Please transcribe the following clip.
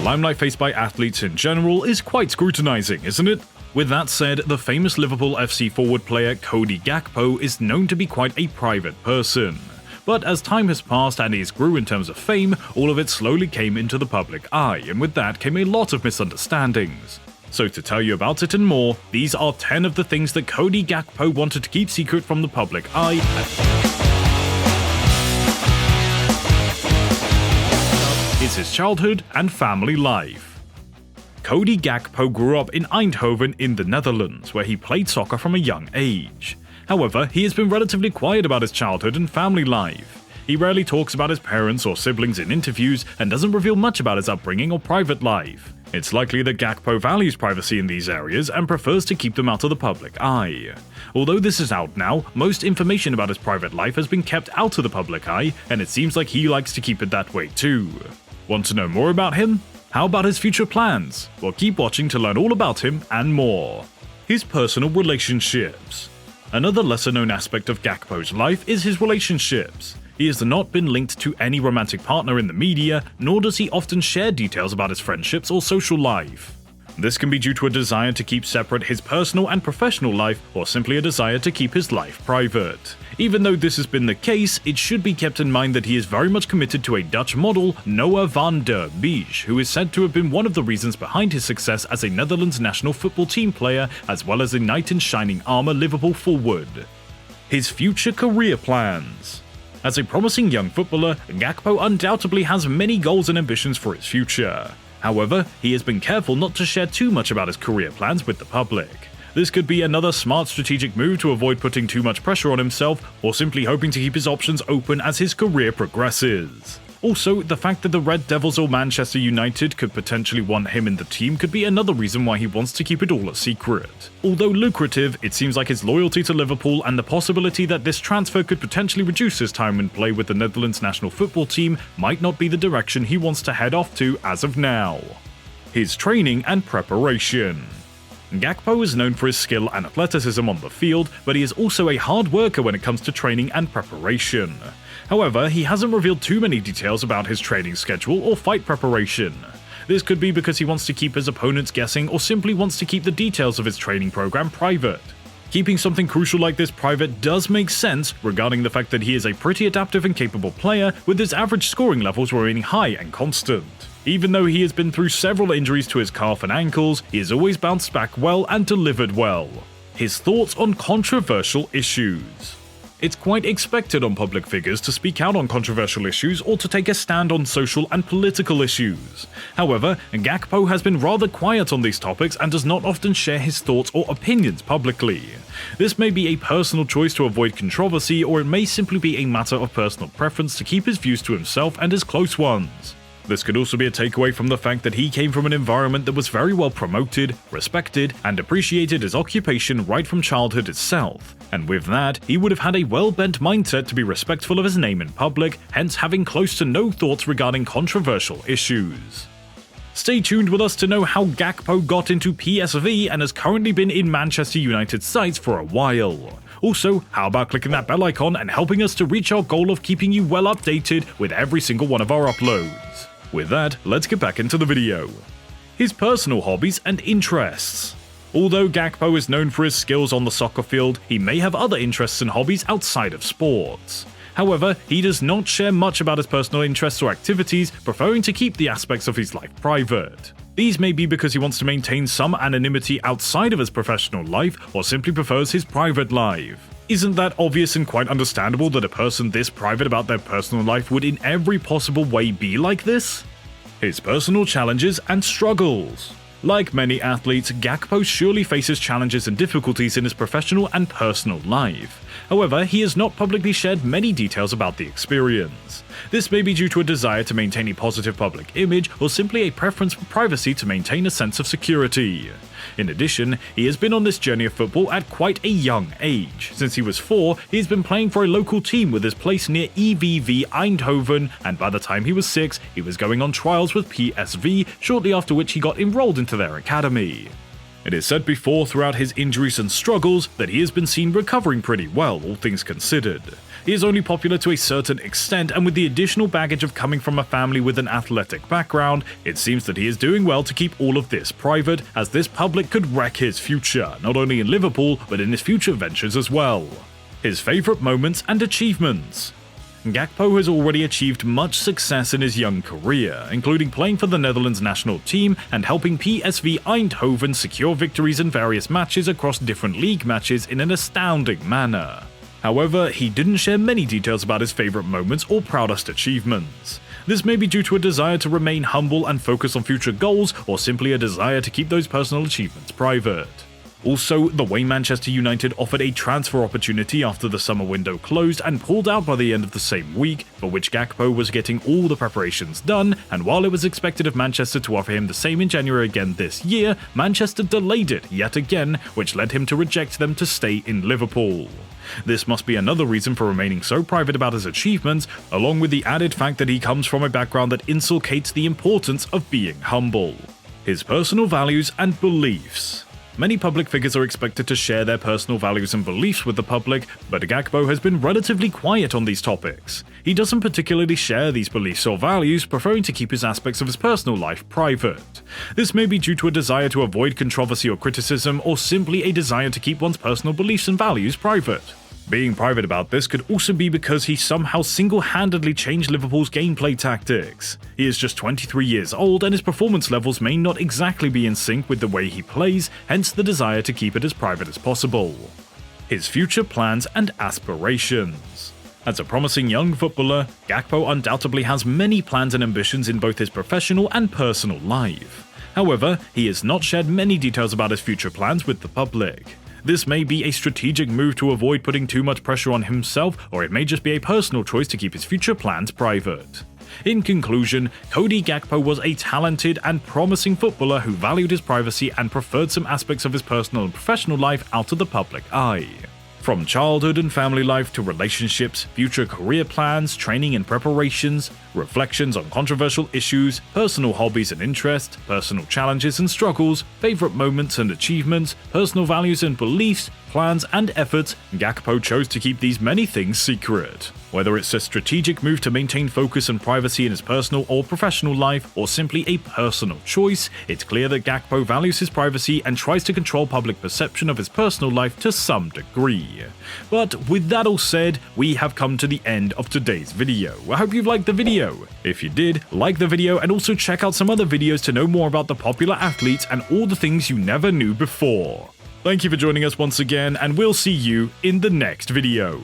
limelight faced by athletes in general is quite scrutinizing, isn't it? With that said, the famous Liverpool FC forward player Cody Gakpo is known to be quite a private person. But as time has passed and he grew in terms of fame, all of it slowly came into the public eye, and with that came a lot of misunderstandings. So to tell you about it and more, these are 10 of the things that Cody Gakpo wanted to keep secret from the public eye. Is his childhood and family life. Cody Gakpo grew up in Eindhoven in the Netherlands, where he played soccer from a young age. However, he has been relatively quiet about his childhood and family life. He rarely talks about his parents or siblings in interviews and doesn't reveal much about his upbringing or private life. It's likely that Gakpo values privacy in these areas and prefers to keep them out of the public eye. Although this is out now, most information about his private life has been kept out of the public eye, and it seems like he likes to keep it that way too. Want to know more about him? How about his future plans? Well, keep watching to learn all about him and more. His personal relationships. Another lesser-known aspect of Gakpo's life is his relationships. He has not been linked to any romantic partner in the media, nor does he often share details about his friendships or social life. This can be due to a desire to keep separate his personal and professional life, or simply a desire to keep his life private. Even though this has been the case, it should be kept in mind that he is very much committed to a Dutch model, Noah van der Beek, who is said to have been one of the reasons behind his success as a Netherlands national football team player, as well as a knight in shining armour Liverpool forward. His future career plans. As a promising young footballer, Gakpo undoubtedly has many goals and ambitions for his future. However, he has been careful not to share too much about his career plans with the public. This could be another smart strategic move to avoid putting too much pressure on himself, or simply hoping to keep his options open as his career progresses. Also, the fact that the Red Devils or Manchester United could potentially want him in the team could be another reason why he wants to keep it all a secret. Although lucrative, it seems like his loyalty to Liverpool and the possibility that this transfer could potentially reduce his time and play with the Netherlands national football team might not be the direction he wants to head off to as of now. His training and preparation. Gakpo is known for his skill and athleticism on the field, but he is also a hard worker when it comes to training and preparation. However, he hasn't revealed too many details about his training schedule or fight preparation. This could be because he wants to keep his opponents guessing or simply wants to keep the details of his training program private. Keeping something crucial like this private does make sense regarding the fact that he is a pretty adaptive and capable player, with his average scoring levels remaining high and constant. Even though he has been through several injuries to his calf and ankles, he has always bounced back well and delivered well. His thoughts on controversial issues. It's quite expected on public figures to speak out on controversial issues or to take a stand on social and political issues. However, Gakpo has been rather quiet on these topics and does not often share his thoughts or opinions publicly. This may be a personal choice to avoid controversy, or it may simply be a matter of personal preference to keep his views to himself and his close ones. This could also be a takeaway from the fact that he came from an environment that was very well promoted, respected, and appreciated his occupation right from childhood itself. And with that, he would have had a well-bent mindset to be respectful of his name in public, hence having close to no thoughts regarding controversial issues. Stay tuned with us to know how Gakpo got into PSV and has currently been in Manchester United's sights for a while. Also, how about clicking that bell icon and helping us to reach our goal of keeping you well updated with every single one of our uploads. With that, let's get back into the video. His personal hobbies and interests. Although Gakpo is known for his skills on the soccer field, he may have other interests and hobbies outside of sports. However, he does not share much about his personal interests or activities, preferring to keep the aspects of his life private. These may be because he wants to maintain some anonymity outside of his professional life, or simply prefers his private life. Isn't that obvious and quite understandable that a person this private about their personal life would in every possible way be like this? His personal challenges and struggles. Like many athletes, Gakpo surely faces challenges and difficulties in his professional and personal life. However, he has not publicly shared many details about the experience. This may be due to a desire to maintain a positive public image, or simply a preference for privacy to maintain a sense of security. In addition, he has been on this journey of football at quite a young age. Since he was 4, he has been playing for a local team with his place near PSV Eindhoven, and by the time he was 6, he was going on trials with PSV, shortly after which he got enrolled into their academy. It is said before throughout his injuries and struggles that he has been seen recovering pretty well, all things considered. He is only popular to a certain extent, and with the additional baggage of coming from a family with an athletic background, it seems that he is doing well to keep all of this private, as this public could wreck his future, not only in Liverpool, but in his future ventures as well. His favourite moments and achievements. Gakpo has already achieved much success in his young career, including playing for the Netherlands national team and helping PSV Eindhoven secure victories in various matches across different league matches in an astounding manner. However, he didn't share many details about his favourite moments or proudest achievements. This may be due to a desire to remain humble and focus on future goals, or simply a desire to keep those personal achievements private. Also, the way Manchester United offered a transfer opportunity after the summer window closed and pulled out by the end of the same week, for which Gakpo was getting all the preparations done, and while it was expected of Manchester to offer him the same in January again this year, Manchester delayed it yet again, which led him to reject them to stay in Liverpool. This must be another reason for remaining so private about his achievements, along with the added fact that he comes from a background that inculcates the importance of being humble. His personal values and beliefs. Many public figures are expected to share their personal values and beliefs with the public, but Gakpo has been relatively quiet on these topics. He doesn't particularly share these beliefs or values, preferring to keep his aspects of his personal life private. This may be due to a desire to avoid controversy or criticism, or simply a desire to keep one's personal beliefs and values private. Being private about this could also be because he somehow single-handedly changed Liverpool's gameplay tactics. He is just 23 years old, and his performance levels may not exactly be in sync with the way he plays, hence the desire to keep it as private as possible. His future plans and aspirations. As a promising young footballer, Gakpo undoubtedly has many plans and ambitions in both his professional and personal life. However, he has not shared many details about his future plans with the public. This may be a strategic move to avoid putting too much pressure on himself, or it may just be a personal choice to keep his future plans private. In conclusion, Cody Gakpo was a talented and promising footballer who valued his privacy and preferred some aspects of his personal and professional life out of the public eye. From childhood and family life to relationships, future career plans, training and preparations, reflections on controversial issues, personal hobbies and interests, personal challenges and struggles, favorite moments and achievements, personal values and beliefs, plans and efforts, Gakpo chose to keep these many things secret. Whether it's a strategic move to maintain focus and privacy in his personal or professional life, or simply a personal choice, it's clear that Gakpo values his privacy and tries to control public perception of his personal life to some degree. But with that all said, we have come to the end of today's video. I hope you've liked the video. If you did, like the video and also check out some other videos to know more about the popular athletes and all the things you never knew before. Thank you for joining us once again, and we'll see you in the next video.